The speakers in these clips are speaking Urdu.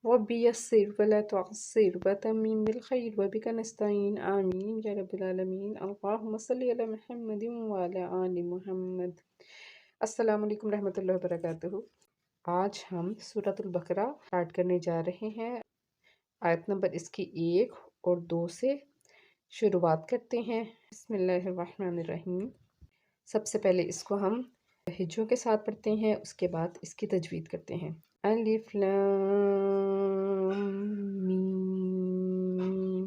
رب يسر ولا تعسر وتمم بالخير وبك نستعين آمين يا رب العالمين اللهم صل على محمد وعلى آل محمد۔ السلام علیکم رحمۃ اللہ وبرکاتہ۔ آج ہم سورۃ البقرہ اسٹارٹ کرنے جا رہے ہیں۔ آیت نمبر اس کی 1 اور 2 سے شروعات کرتے ہیں۔ بسم اللہ الرحمن الرحیم۔ سب سے پہلے اس کو ہم ہجوں کے ساتھ پڑھتے ہیں، اس کے بعد اس کی تجوید کرتے ہیں۔ الف لام میم،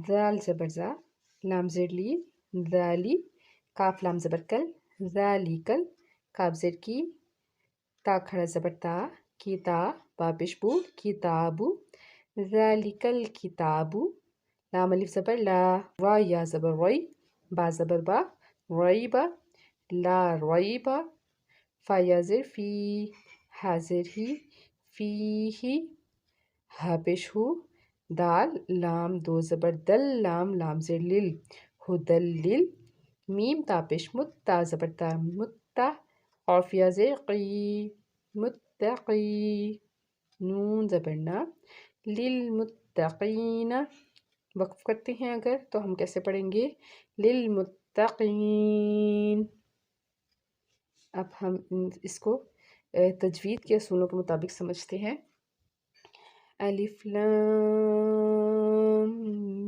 ذال زبر زا، لام زیر لی، ذالی، کاف لام زبر کل، ذالیکل، کاف زیر کی، تا کھڑا زبر تا، کتا، با پیش بو، کتابو، ذالکل کتابو، لام الف زبر لا، را یا زبر روی، با زبر با، ریبا، لا ریبا، فا یا زیر فی، حاضر ہی، فی ہی، ہا پیش ہو، دال، لام دو زبر دل، لام لام زیر لل، ہدلل، میم تا پیش مت، تا زبر تا، متا، قاف یا زیر قی، متقی، نون زبر نا، للمتقین۔ وقف کرتے ہیں اگر تو ہم کیسے پڑھیں گے؟ للمتقین۔ اب ہم اس کو تجوید کے اصولوں کے مطابق سمجھتے ہیں۔ الف لام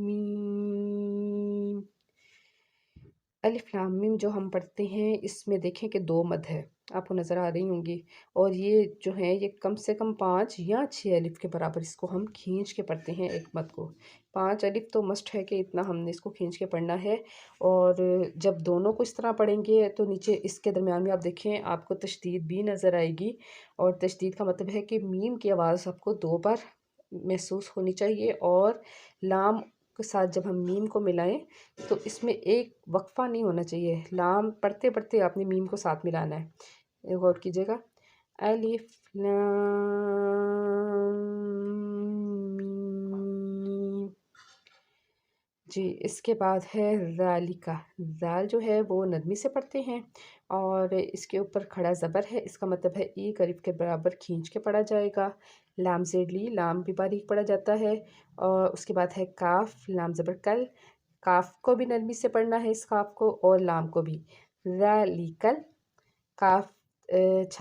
میم، الف لام میم جو ہم پڑھتے ہیں اس میں دیکھیں کہ 2 مد ہے، آپ کو نظر آ رہی ہوں گی، اور یہ جو ہے یہ کم سے کم 5 یا 6 الف کے برابر اس کو ہم کھینچ کے پڑھتے ہیں ایک مد کو۔ 5 الف تو مسٹ ہے کہ اتنا ہم نے اس کو کھینچ کے پڑھنا ہے، اور جب دونوں کو اس طرح پڑھیں گے تو نیچے اس کے درمیان میں آپ دیکھیں آپ کو تشدید بھی نظر آئے گی، اور تشدید کا مطلب ہے کہ میم کی آواز آپ کو 2 بار محسوس ہونی چاہیے، اور لام کے ساتھ جب ہم میم کو ملائیں تو اس میں ایک وقفہ نہیں ہونا چاہیے، لام پڑھتے پڑھتے آپ نے میم کو ساتھ ملانا ہے۔ غور کیجیے گا، الف لام میم۔ جی اس کے بعد ہے ذالکا، ذال جو ہے وہ نرمی سے پڑھتے ہیں اور اس کے اوپر کھڑا زبر ہے، اس کا مطلب ہے ایک الف کے برابر کھینچ کے پڑھا جائے گا۔ لام زیر لی، لام بھی باریک پڑھا جاتا ہے، اور اس کے بعد ہے کاف، لام زبر کل، کاف کو بھی نرمی سے پڑھنا ہے، اس کاف کو اور لام کو بھی۔ ذالکل، کاف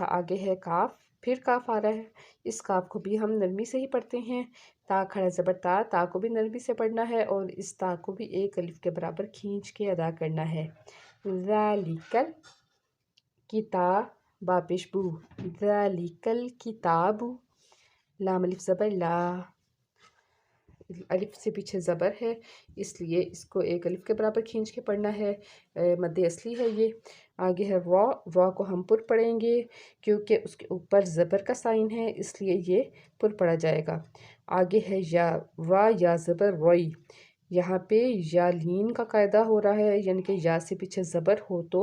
آگے ہے کاف، پھر کاف آ رہا ہے، اس کاف کو بھی ہم نرمی سے ہی پڑھتے ہیں۔ تا کھڑا زبر تا، تا کو بھی نرمی سے پڑھنا ہے اور اس تا کو بھی ایک الف کے برابر کھینچ کے ادا کرنا ہے۔ ذالکل کتاب، با پیش بو، ذالکل کتاب، لام الف زبر لا، الف سے پیچھے زبر ہے اس لیے اس کو ایک الف کے برابر کھینچ کے پڑھنا ہے، مد اصلی ہے یہ۔ آگے ہے را، را کو ہم پر پڑھیں گے کیونکہ اس کے اوپر زبر کا سائن ہے اس لیے یہ پر پڑھا جائے گا۔ آگے ہے یا، را یا زبر روئی، یہاں پہ یا لین کا قاعدہ ہو رہا ہے، یعنی کہ یا سے پیچھے زبر ہو تو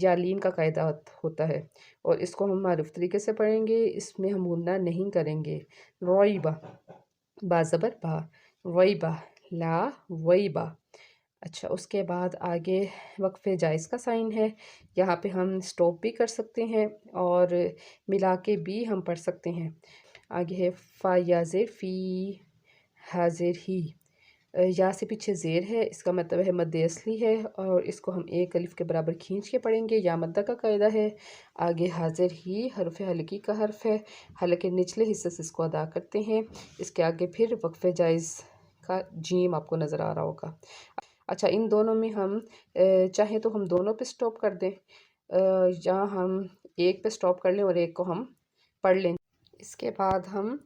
یا لین کا قاعدہ ہوتا ہے، اور اس کو ہم معروف طریقے سے پڑھیں گے، اس میں ہم غنہ نہیں کریں گے۔ روئبہ، با زبر با، ویبا، لا ویبا۔ اچھا اس کے بعد آگے وقف جائز کا سائن ہے، یہاں پہ ہم سٹاپ بھی کر سکتے ہیں اور ملا کے بھی ہم پڑھ سکتے ہیں۔ آگے ہے فا یا زیر فی، حاضر ہی، یا سے پیچھے زیر ہے، اس کا مطلب ہے مد اصلی ہے اور اس کو ہم ایک الف کے برابر کھینچ کے پڑھیں گے، یا مدہ کا قاعدہ ہے۔ آگے حاضر ہی حرف حلقی کا حرف ہے، حلقے نچلے حصے سے اس کو ادا کرتے ہیں۔ اس کے آگے پھر وقف جائز کا جیم آپ کو نظر آ رہا ہوگا۔ اچھا ان دونوں میں ہم چاہیں تو ہم دونوں پہ سٹاپ کر دیں، یا ہم ایک پہ سٹاپ کر لیں اور ایک کو ہم پڑھ لیں۔ اس کے بعد ہم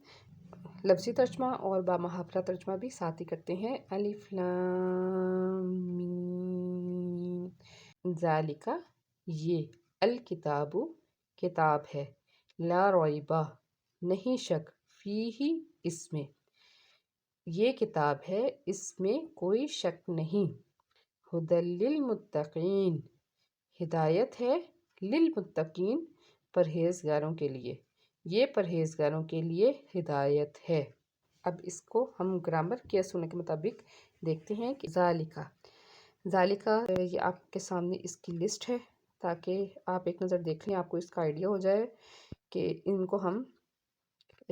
لفظی ترجمہ اور با محاورہ ترجمہ بھی ساتھ ہی کرتے ہیں۔ الف لام میم، ذالکا یہ، الکتاب کتاب ہے، لا ریبہ نہیں شک، فیہ اس میں، یہ کتاب ہے اس میں کوئی شک نہیں، ھدی للمتقین ہدایت ہے، للمتقین پرہیزگاروں کے لیے، یہ پرہیزگاروں کے لیے ہدایت ہے۔ اب اس کو ہم گرامر کے اصول کے مطابق دیکھتے ہیں کہ ذالکا، ذالکا یہ آپ کے سامنے اس کی لسٹ ہے تاکہ آپ ایک نظر دیکھ لیں، آپ کو اس کا آئیڈیا ہو جائے کہ ان کو ہم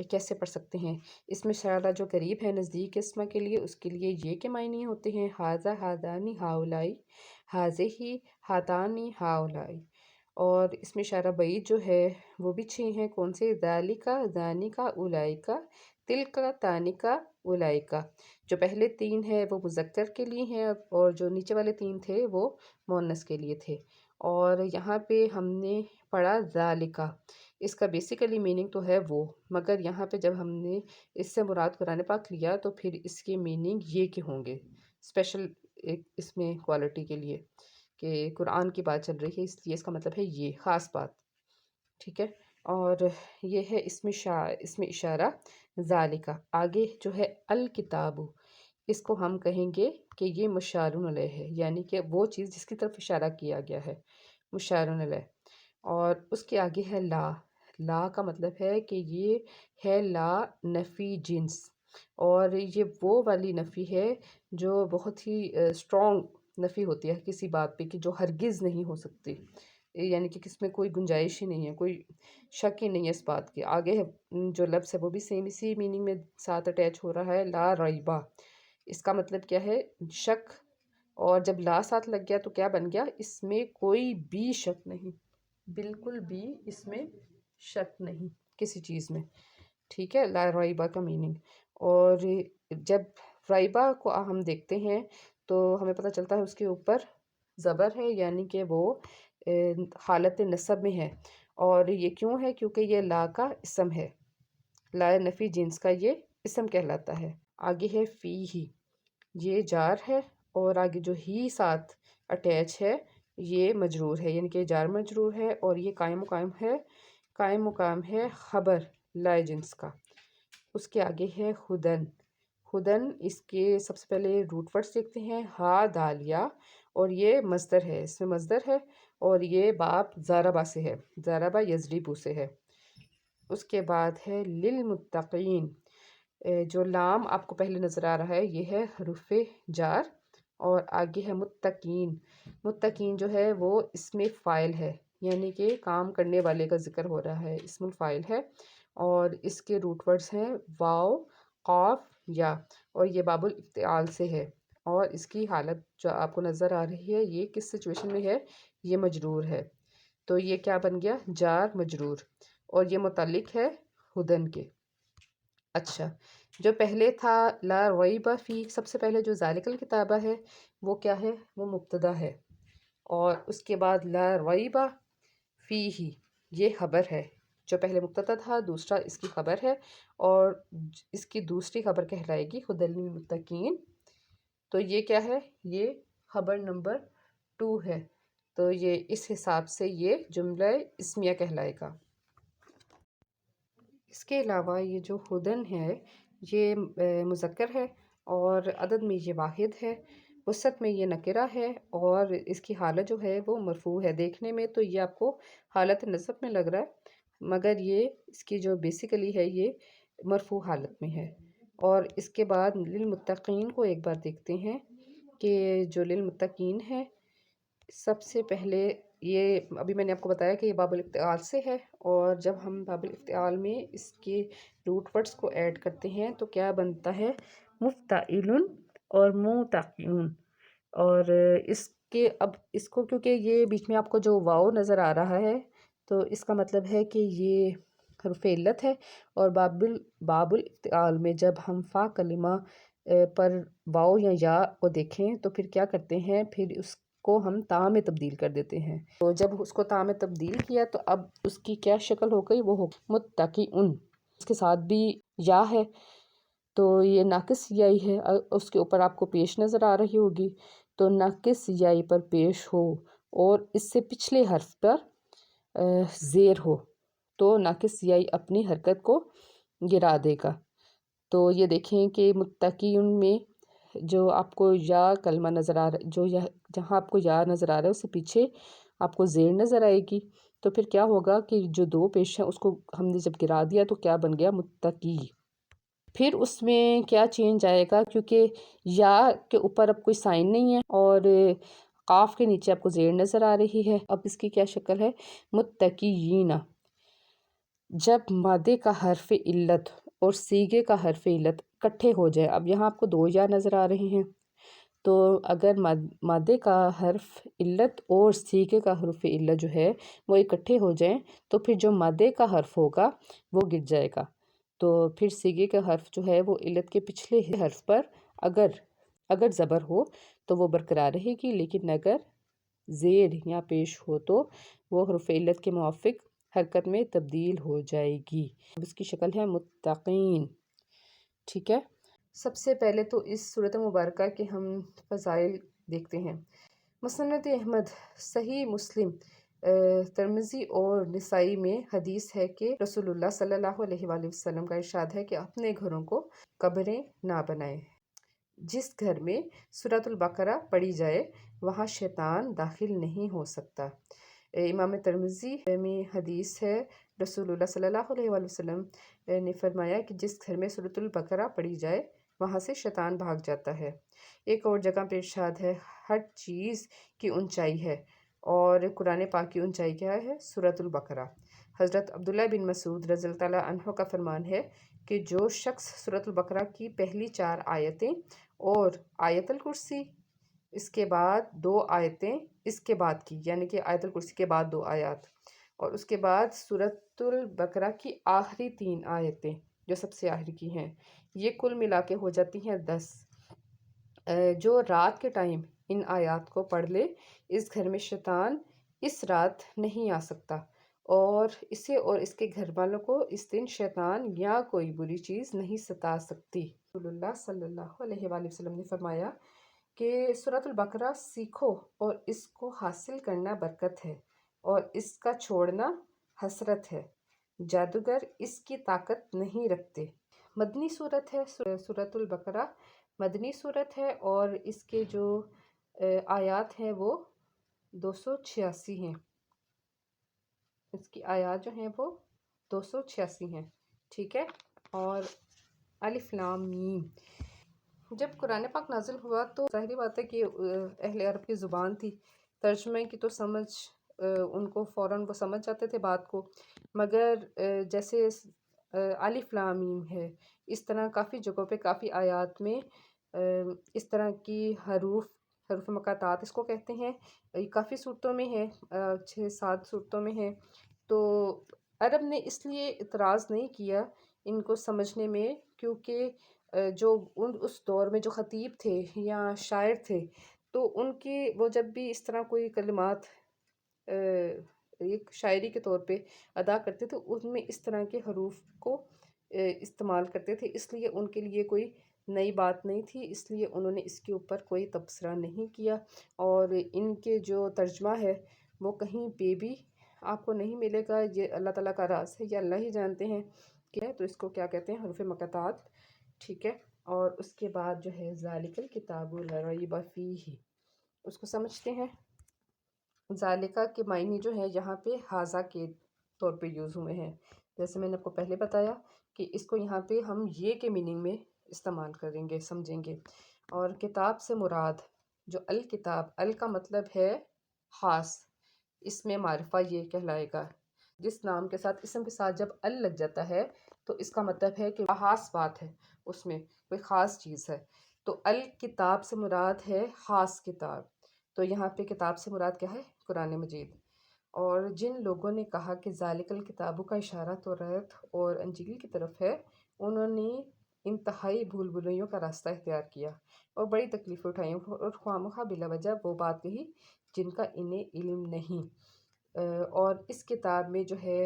کیسے پڑھ سکتے ہیں؟ اس میں اشارہ جو قریب ہے نزدیک اسما کے لیے، اس کے لیے یہ کے معنی ہوتے ہیں ہاذا ہاذانی ہاؤلائی، ہاذہ ہاتانی ہاؤلائی۔ اور اس میں اشارہ بعید جو ہے وہ بھی 6 ہیں، کون سے؟ ذالکا، ذانکا، اولئکا، تلکا، تانکا، اولئکا۔ جو پہلے 3 ہیں وہ مذکر کے لیے ہیں، اور جو نیچے والے 3 تھے وہ مؤنث کے لیے تھے۔ اور یہاں پہ ہم نے پڑھا ذالکا، اس کا بیسیکلی میننگ تو ہے وہ، مگر یہاں پہ جب ہم نے اس سے مراد قرآن پاک لیا تو پھر اس کے میننگ یہ کے ہوں گے، اسپیشل ایک اس میں کوالٹی کے لیے کہ قرآن کی بات چل رہی ہے، اس لیے اس کا مطلب ہے یہ خاص بات، ٹھیک ہے۔ اور یہ ہے اس میں اشارہ ذالکا۔ آگے جو ہے الکتاب، اس کو ہم کہیں گے کہ یہ مشار علیہ ہے، یعنی کہ وہ چیز جس کی طرف اشارہ کیا گیا ہے، مشار علیہ۔ اور اس کے آگے ہے لا۔ لا کا مطلب ہے کہ یہ ہے لا نفی جنس، اور یہ وہ والی نفی ہے جو بہت ہی اسٹرانگ نفی ہوتی ہے کسی بات پہ، کہ جو ہرگز نہیں ہو سکتی، یعنی کہ اس میں کوئی گنجائش ہی نہیں ہے، کوئی شک ہی نہیں ہے اس بات کی۔ آگے ہے جو لفظ ہے وہ بھی سیم اسی میننگ میں ساتھ اٹیچ ہو رہا ہے، لا ریبہ۔ اس کا مطلب کیا ہے؟ شک، اور جب لا ساتھ لگ گیا تو کیا بن گیا؟ اس میں کوئی بھی شک نہیں، بالکل بھی اس میں شک نہیں کسی چیز میں، ٹھیک ہے، لا ریبہ کا میننگ۔ اور جب ریبہ کو ہم دیکھتے ہیں تو ہمیں پتہ چلتا ہے اس کے اوپر زبر ہے، یعنی کہ وہ حالت نصب میں ہے، اور یہ کیوں ہے؟ کیونکہ یہ لا کا اسم ہے، لا نفی جنس کا یہ اسم کہلاتا ہے۔ آگے ہے فی ہی، یہ جار ہے، اور آگے جو ہی ساتھ اٹیچ ہے یہ مجرور ہے، یعنی کہ جار مجرور ہے، اور یہ قائم مقام ہے خبر لا جنس کا۔ اس کے آگے ہے خدن۔ خدن، اس کے سب سے پہلے روٹ ورڈز دیکھتے ہیں، ہا دالیا، اور یہ مصدر ہے، اس میں مصدر ہے، اور یہ باب ضربہ سے ہے، ضربہ یضربو سے ہے۔ اس کے بعد ہے للمتقین، جو لام آپ کو پہلے نظر آ رہا ہے یہ ہے حروف جار، اور آگے ہے متقین۔ متقین جو ہے وہ اس میں فاعل ہے، یعنی کہ کام کرنے والے کا ذکر ہو رہا ہے، اسم الفاعل ہے، اور اس کے روٹ ورڈز ہیں واو، قاف، یا، اور یہ باب الافتعال سے ہے، اور اس کی حالت جو آپ کو نظر آ رہی ہے یہ کس سچویشن میں ہے؟ یہ مجرور ہے، تو یہ کیا بن گیا؟ جار مجرور، اور یہ متعلق ہے ہدن کے۔ اچھا، جو پہلے تھا لا ریب فی، سب سے پہلے جو ذالک الکتابہ ہے وہ کیا ہے؟ وہ مبتدا ہے، اور اس کے بعد لا ریب فی ہی یہ خبر ہے، جو پہلے مبتدا تھا دوسرا اس کی خبر ہے، اور اس کی دوسری خبر کہلائے گی ہدی للمتقین، تو یہ کیا ہے؟ یہ خبر نمبر 2 ہے، تو یہ اس حساب سے یہ جملہ اسمیہ کہلائے گا۔ اس کے علاوہ یہ جو ہدن ہے یہ مذکر ہے، اور عدد میں یہ واحد ہے، وسط میں یہ نکرہ ہے، اور اس کی حالت جو ہے وہ مرفوع ہے۔ دیکھنے میں تو یہ آپ کو حالت نصب میں لگ رہا ہے، مگر یہ اس کی جو بیسیکلی ہے یہ مرفوع حالت میں ہے۔ اور اس کے بعد للمتقین کو ایک بار دیکھتے ہیں کہ جو للمتقین ہے، سب سے پہلے یہ ابھی میں نے آپ کو بتایا کہ یہ باب الافتعال سے ہے، اور جب ہم باب الافتعال میں اس کے روٹ ورڈز کو ایڈ کرتے ہیں تو کیا بنتا ہے؟ مفتعل اور متقین۔ اور اس کے اب اس کو کیونکہ یہ بیچ میں آپ کو جو واو نظر آ رہا ہے تو اس کا مطلب ہے کہ یہ حرف علت ہے، اور باب الافتعال میں جب ہم فا کلمہ پر واو یا یا کو دیکھیں تو پھر کیا کرتے ہیں؟ پھر اس کو ہم تا میں تبدیل کر دیتے ہیں، تو جب اس کو تا میں تبدیل کیا تو اب اس کی کیا شکل ہو گئی؟ وہ ہو متقین، اس کے ساتھ بھی یا ہے تو یہ ناقص یائی ہے، اس کے اوپر آپ کو پیش نظر آ رہی ہوگی، تو ناقص یائی پر پیش ہو اور اس سے پچھلے حرف پر زیر ہو تو ناقص یائی اپنی حرکت کو گرا دے گا۔ تو یہ دیکھیں کہ متقین میں جو آپ کو یا کلمہ نظر آ رہا جہاں آپ کو یا نظر آ رہا ہے اس سے پیچھے آپ کو زیر نظر آئے گی، تو پھر کیا ہوگا کہ جو 2 پیش ہیں اس کو ہم نے جب گرا دیا تو کیا بن گیا؟ متقی۔ پھر اس میں کیا چینج آئے گا؟ کیونکہ یا کے اوپر اب کوئی سائن نہیں ہے اور قاف کے نیچے آپ کو زیر نظر آ رہی ہے، اب اس کی کیا شکل ہے؟ متقیین۔ جب مادے کا حرف علت اور صیغے کا حرف علت اکٹھے ہو جائے، اب یہاں آپ کو دو یا نظر آ رہے ہیں، تو اگر مادے کا حرف علت اور صیغے کا حرف علت جو ہے وہ اکٹھے ہو جائیں تو پھر جو مادے کا حرف ہوگا وہ گر جائے گا، تو پھر صیغے کا حرف جو ہے وہ علت کے پچھلے حرف پر اگر زبر ہو تو وہ برقرار رہے گی، لیکن اگر زیر یا پیش ہو تو وہ حرف علت کے موافق حرکت میں تبدیل ہو جائے گی۔ اب اس کی شکل ہے متقین، ٹھیک ہے۔ سب سے پہلے تو اس سورۃ مبارکہ کے ہم فضائل دیکھتے ہیں۔ مسند احمد، صحیح مسلم، ترمذی اور نسائی میں حدیث ہے کہ رسول اللہ صلی اللہ علیہ وآلہ وسلم کا ارشاد ہے کہ اپنے گھروں کو قبریں نہ بنائیں۔ جس گھر میں سورۃ البقرہ پڑھی جائے وہاں شیطان داخل نہیں ہو سکتا۔ امام ترمذی میں حدیث ہے، رسول اللہ صلی اللہ علیہ وآلہ وسلم نے فرمایا کہ جس گھر میں سورۃ البقرہ پڑھی جائے وہاں سے شیطان بھاگ جاتا ہے۔ ایک اور جگہ پہ ارشاد ہے، ہر چیز کی اونچائی ہے اور قرآن پاک کی اونچائی کیا ہے؟ سورۃ البقرہ۔ حضرت عبداللہ بن مسعود رضی اللہ تعالیٰ عنہ کا فرمان ہے کہ جو شخص سورۃ البقرہ کی پہلی 4 آیتیں اور آیت الکرسی اس کے بعد 2 آیتیں اس کے بعد کی، یعنی کہ آیت الکرسی کے بعد 2 آیات اور اس کے بعد سورۃ البقرہ کی آخری 3 آیتیں جو سب سے آخری کی ہیں، یہ کل ملا کے ہو جاتی ہیں 10۔ جو رات کے ٹائم ان آیات کو پڑھ لے اس گھر میں شیطان اس رات نہیں آ سکتا اور اسے اور اس کے گھر والوں کو اس دن شیطان یا کوئی بری چیز نہیں ستا سکتی۔ رسول اللہ صلی اللہ علیہ وآلہ وسلم نے فرمایا کہ سورۃ البقرہ سیکھو اور اس کو حاصل کرنا برکت ہے اور اس کا چھوڑنا حسرت ہے، جادوگر اس کی طاقت نہیں رکھتے۔ مدنی صورت ہے سورۃ البقرہ، مدنی صورت ہے اور اس کے جو آیات ہیں وہ 286 ہیں، اس کی آیات جو ہیں وہ 286 ہیں، ٹھیک ہے۔ اور الف لام میم، جب قرآن پاک نازل ہوا تو ظاہری بات ہے کہ اہل عرب کی زبان تھی، ترجمے کی تو سمجھ ان کو فوراً وہ سمجھ جاتے تھے بات کو، مگر جیسے الف لام میم ہے، اس طرح کافی جگہوں پہ کافی آیات میں اس طرح کی حروف مقاطعات اس کو کہتے ہیں، کافی صورتوں میں ہے، 6-7 صورتوں میں ہے، تو عرب نے اس لیے اعتراض نہیں کیا ان کو سمجھنے میں، کیونکہ جو اس دور میں جو خطیب تھے یا شاعر تھے تو ان کی وہ جب بھی اس طرح کوئی کلمات ایک شاعری کے طور پہ ادا کرتے تھے ان میں اس طرح کے حروف کو استعمال کرتے تھے، اس لیے ان کے لیے کوئی نئی بات نہیں تھی، اس لیے انہوں نے اس کے اوپر کوئی تبصرہ نہیں کیا، اور ان کے جو ترجمہ ہے وہ کہیں پہ بھی آپ کو نہیں ملے گا، یہ اللہ تعالیٰ کا راز ہے، یہ اللہ ہی جانتے ہیں کہ تو اس کو کیا کہتے ہیں، حروف مقاطعات، ٹھیک ہے۔ اور اس کے بعد جو ہے ذالک الکتاب لا ریب فیہ، اس کو سمجھتے ہیں۔ ذالکہ کے معنی جو ہے یہاں پہ ھذا کے طور پہ یوز ہوئے ہیں، جیسے میں نے آپ کو پہلے بتایا کہ اس کو یہاں پہ ہم یہ کے میننگ میں استعمال کریں گے، سمجھیں گے۔ اور کتاب سے مراد جو الکتاب، ال کا مطلب ہے خاص، اس میں معرفہ یہ کہلائے گا، جس نام کے ساتھ اسم کے ساتھ جب ال لگ جاتا ہے تو اس کا مطلب ہے کہ خاص بات ہے، اس میں کوئی خاص چیز ہے، تو الکتاب سے مراد ہے خاص کتاب، تو یہاں پہ کتاب سے مراد کیا ہے؟ قرآن مجید۔ اور جن لوگوں نے کہا کہ ذالک الکتاب کا اشارہ توریت اور انجیل کی طرف ہے، انہوں نے انتہائی بھول بھلائیوں کا راستہ اختیار کیا اور بڑی تکلیفیں اٹھائیں اور خواہ بلا وجہ وہ بات کہی جن کا انہیں علم نہیں۔ اور اس کتاب میں جو ہے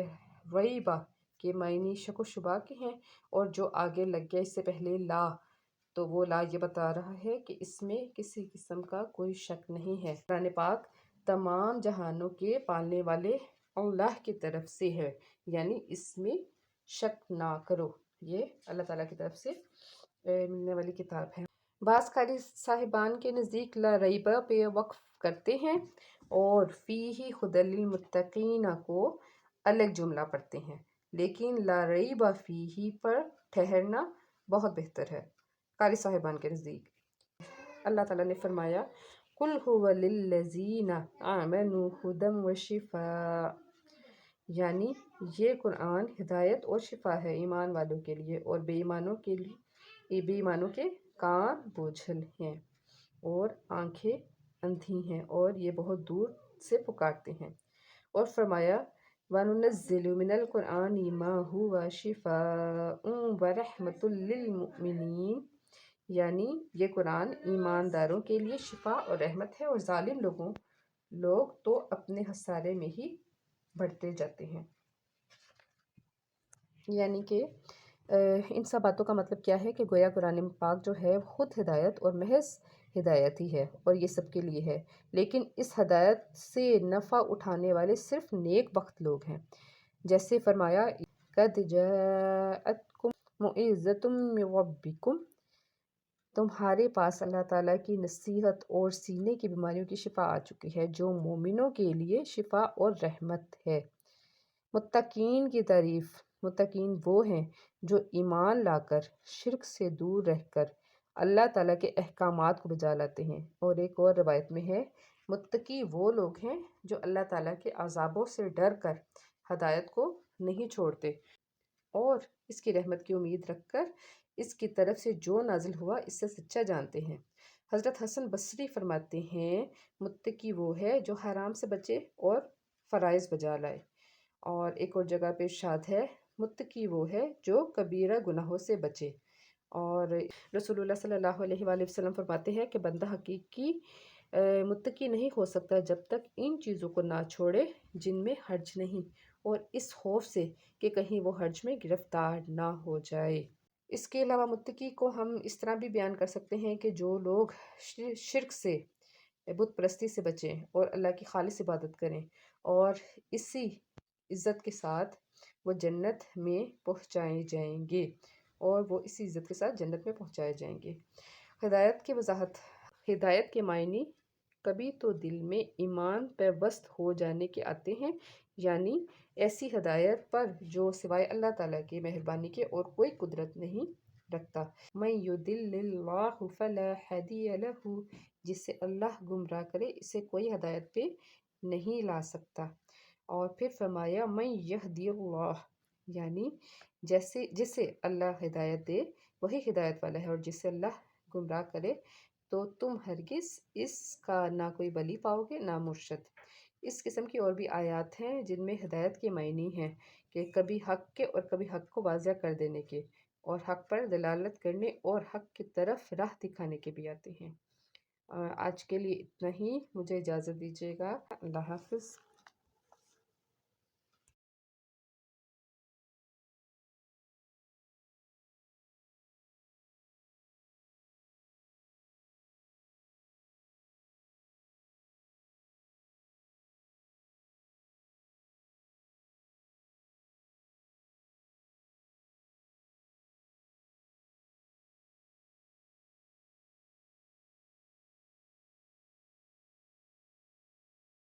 ریبہ کے معنی شک و شبہ کے ہیں، اور جو آگے لگ گیا اس سے پہلے لا، تو وہ لا یہ بتا رہا ہے کہ اس میں کسی قسم کا کوئی شک نہیں ہے۔ قرآن پاک تمام جہانوں کے پالنے والے اللہ کی طرف سے ہے، یعنی اس میں شک نہ کرو، یہ اللہ تعالیٰ کی طرف سے ملنے والی کتاب ہے۔ بعض قاری صاحبان کے نزدیک لا ریبہ پہ وقف کرتے ہیں اور فیہ ھدی للمتقین کو الگ جملہ پڑھتے ہیں، لیکن لا ریبہ فیہ پر ٹھہرنا بہت بہتر ہے قاری صاحبان کے نزدیک۔ اللہ تعالیٰ نے فرمایا قُلْ هُوَ لِلَّذِينَ آمَنُوا هُدًى وَشِفَاءٌ، یعنی یہ قرآن ہدایت اور شفا ہے ایمان والوں کے لیے، اور بے ایمانوں کے لیے، بے ایمانوں کے کان بوجھل ہیں اور آنکھیں اندھی ہیں، اور یہ بہت دور سے پکارتے ہیں۔ اور فرمایا وَنُنَزِّلُ مِنَ الْقُرْآنِ مَا هُوَ شِفَاءٌ وَرَحْمَةٌ لِّلْمُؤْمِنِينَ، یعنی یہ قرآن ایمانداروں کے لیے شفا اور رحمت ہے، اور ظالم لوگ تو اپنے خسارے میں ہی بڑھتے جاتے ہیں۔ یعنی کہ ان سب باتوں کا مطلب کیا ہے کہ گویا قرآن پاک جو ہے خود ہدایت اور محض ہدایت ہی ہے، اور یہ سب کے لیے ہے، لیکن اس ہدایت سے نفع اٹھانے والے صرف نیک بخت لوگ ہیں۔ جیسے فرمایا قَدْ جَاءَتْكُمْ مَوْعِظَةٌ مِّن رَّبِّكُمْ، تمہارے پاس اللہ تعالیٰ کی نصیحت اور سینے کی بیماریوں کی شفا آ چکی ہے، جو مومنوں کے لیے شفا اور رحمت ہے۔ متقین کی تعریف، متقین وہ ہیں جو ایمان لا کر شرک سے دور رہ کر اللہ تعالیٰ کے احکامات کو بجا لاتے ہیں، اور ایک اور روایت میں ہے متقی وہ لوگ ہیں جو اللہ تعالیٰ کے عذابوں سے ڈر کر ہدایت کو نہیں چھوڑتے، اور اس کی رحمت کی امید رکھ کر اس کی طرف سے جو نازل ہوا اس سے سچا جانتے ہیں۔ حضرت حسن بصری فرماتے ہیں متقی وہ ہے جو حرام سے بچے اور فرائض بجا لائے، اور ایک اور جگہ پہ ارشاد ہے متقی وہ ہے جو کبیرہ گناہوں سے بچے، اور رسول اللہ صلی اللہ علیہ وآلہ وسلم فرماتے ہیں کہ بندہ حقیقی متقی نہیں ہو سکتا جب تک ان چیزوں کو نہ چھوڑے جن میں حرج نہیں، اور اس خوف سے کہ کہیں وہ حرج میں گرفتار نہ ہو جائے۔ اس کے علاوہ متقی کو ہم اس طرح بھی بیان کر سکتے ہیں کہ جو لوگ شرک سے، بت پرستی سے بچیں اور اللہ کی خالص عبادت کریں، اور اسی عزت کے ساتھ وہ جنت میں پہنچائے جائیں گے، اور وہ اسی عزت کے ساتھ جنت میں پہنچائے جائیں گے۔ ہدایت کی وضاحت، ہدایت کے معنی کبھی تو دل میں ایمان پیوست ہو جانے کے آتے ہیں، یعنی ایسی ہدایت پر جو سوائے اللہ تعالیٰ کی مہربانی کے اور کوئی قدرت نہیں رکھتا۔ مَن یُضِلِّ اللہِ فَلَا هَادِیَ لَهُ، جسے اللہ گمراہ کرے اسے کوئی ہدایت پہ نہیں لا سکتا۔ اور پھر فرمایا مَن یَہْدِ اللہِ، یعنی جسے اللہ ہدایت دے وہی ہدایت والا ہے، اور جسے اللہ گمراہ کرے تو تم ہرگز اس کا نہ کوئی ولی پاؤ گے نہ مرشد۔ اس قسم کی اور بھی آیات ہیں جن میں ہدایت کے معنی ہیں کہ کبھی حق کے اور کبھی حق کو واضح کر دینے کے، اور حق پر دلالت کرنے اور حق کی طرف راہ دکھانے کے بھی آتے ہیں۔ آج کے لیے اتنا ہی، مجھے اجازت دیجیے گا، اللہ حافظ۔